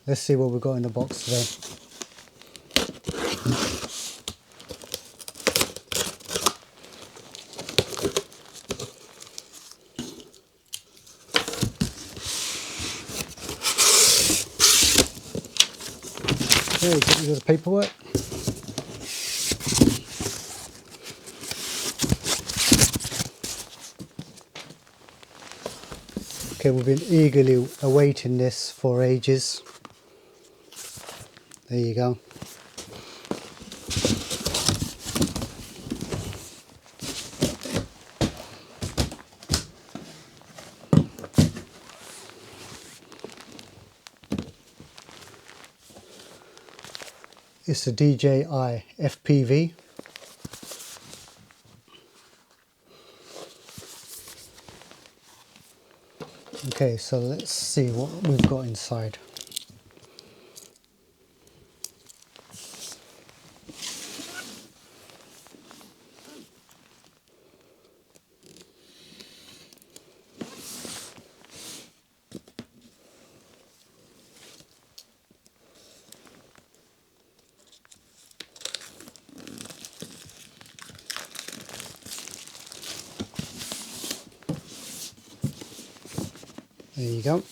let's see what we've got in the box today. Okay, get rid of the paperwork. Okay, we've been eagerly awaiting this for ages. There you go. It's the DJI FPV. Okay, so let's see what we've got inside. There you go.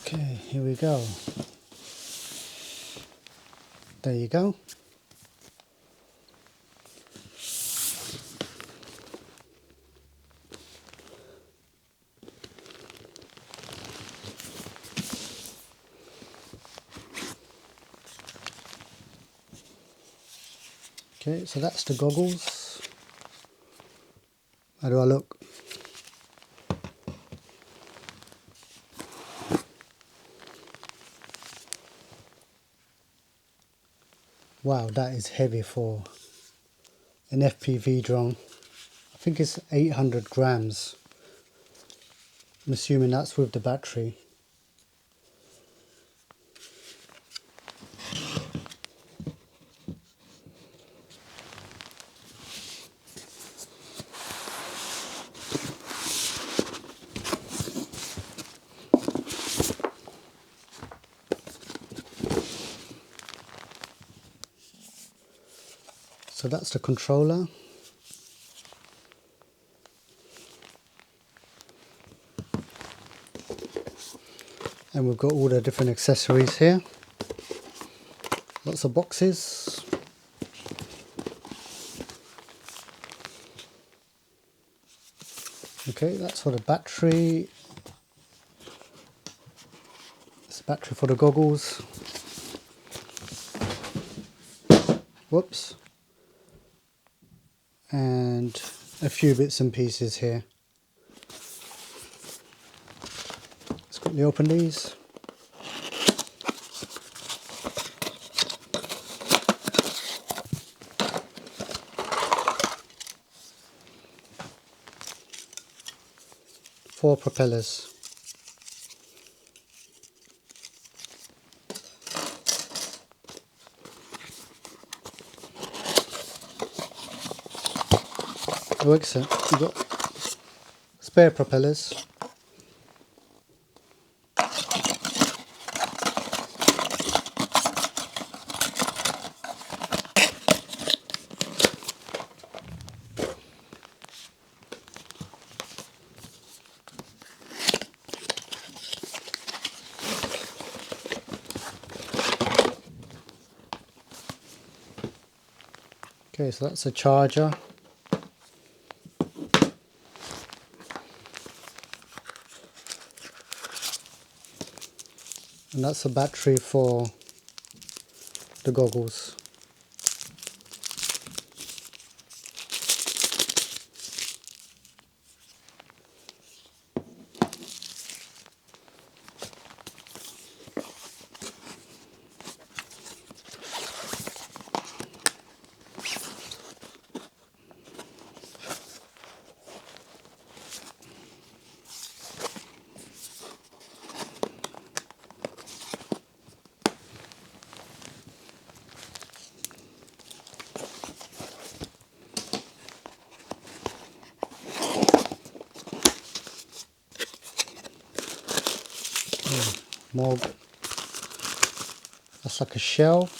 Okay, here we go. There you go. Okay, so that's the goggles. How do I look? Wow, that is heavy for an FPV drone. I think it's 800 grams. I'm assuming that's with the battery. So that's the controller. And we've got all the different accessories here. Lots of boxes. Okay, that's for the battery. It's the battery for the goggles. Whoops. And a few bits and pieces here. Let's quickly open these. Four propellers. Oh, excellent. You've got spare propellers. Okay, so that's a charger. And that's a battery for the goggles. more, that's like a shell.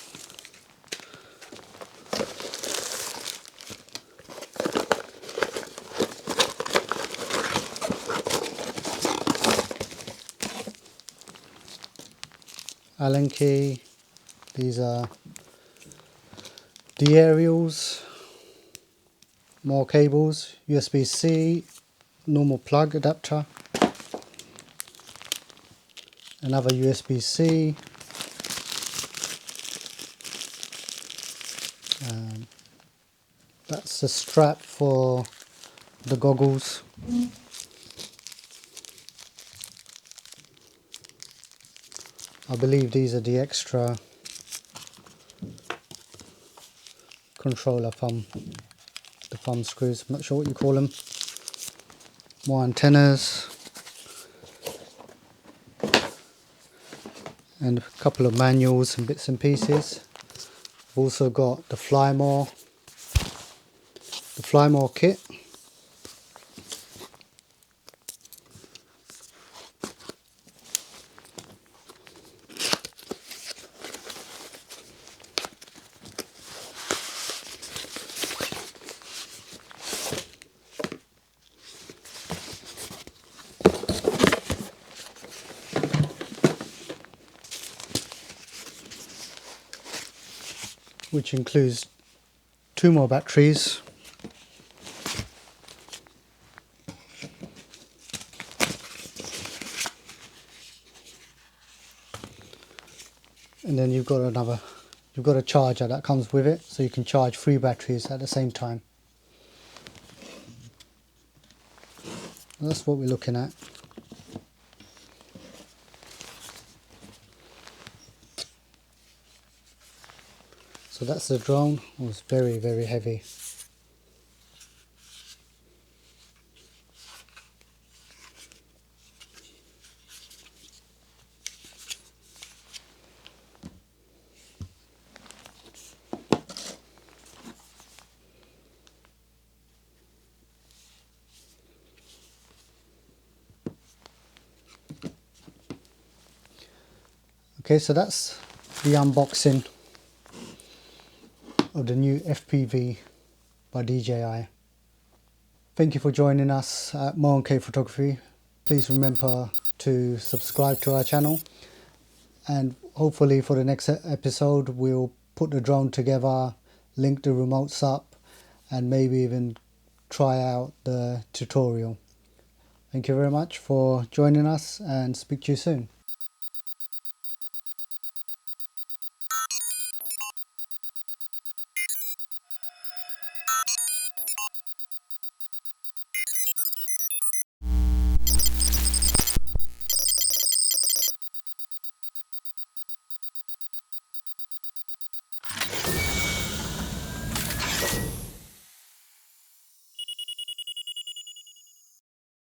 Allen key. These are the aerials, more cables, USB-C, normal plug adapter, another USB-C, that's the strap for the goggles. I believe these are the extra controller thumb, the thumb screws, I'm not sure what you call them. More antennas and a couple of manuals and bits and pieces. I've also got the Flymore kit, which includes 2 more batteries, and then you've got a charger that comes with it, so you can charge 3 batteries at the same time. That's what we're looking at. So that's the drone. It was very, very heavy. Okay, so that's the unboxing of the new FPV by DJI. Thank you for joining us at Mo and K Photography. Please remember to subscribe to our channel, and hopefully for the next episode we'll put the drone together, link the remotes up, and maybe even try out the tutorial. Thank you very much for joining us, and speak to you soon.